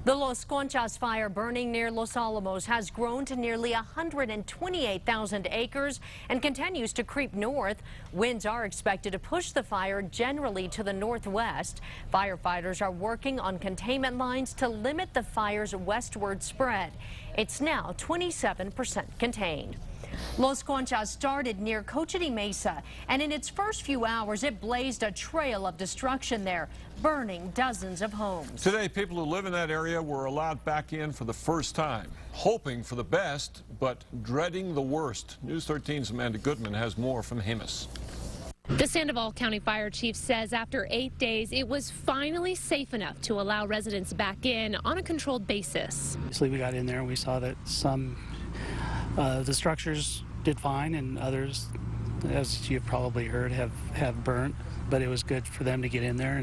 The Las Conchas Fire burning near Los Alamos has grown to nearly 128,000 acres and continues to creep north. Winds are expected to push the fire generally to the northwest. Firefighters are working on containment lines to limit the fire's westward spread. It's now 27% contained. Las Conchas started near Mesa, and in its first few hours, it blazed a trail of destruction there, burning dozens of homes. Today, people who live in that area were allowed back in for the first time, hoping for the best, but dreading the worst. News 13's Amanda Goodman has more from Jemez. The Sandoval County Fire Chief says after 8 days, it was finally safe enough to allow residents back in on a controlled basis. Obviously, we got in there and we saw that some the structures did fine, and others, as you've probably heard, have burnt. But it was good for them to get in there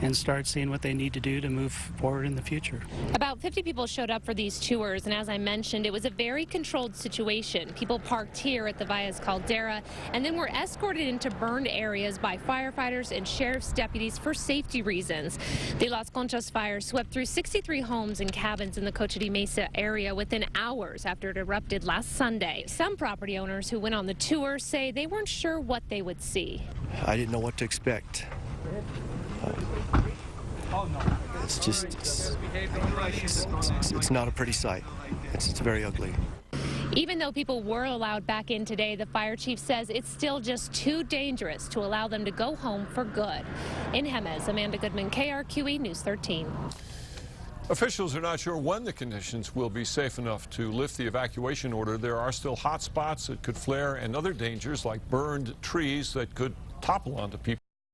and start seeing what they need to do to move forward in the future. About 50 people showed up for these tours, and as I mentioned, it was a very controlled situation. People parked here at the Valles Caldera and then were escorted into burned areas by firefighters and sheriff's deputies for safety reasons. The Las Conchas Fire swept through 63 homes and cabins in the Mesa area within hours after it erupted last Sunday. Some property owners who went on the tour say they weren't sure what they would see. I didn't know what to expect. It's just, it's not a pretty sight. It's very ugly. Even though people were allowed back in today, the fire chief says it's still just too dangerous to allow them to go home for good. In Jemez, Amanda Goodman, KRQE News 13. Officials are not sure when the conditions will be safe enough to lift the evacuation order. There are still hot spots that could flare and other dangers like burned trees that could topple onto people.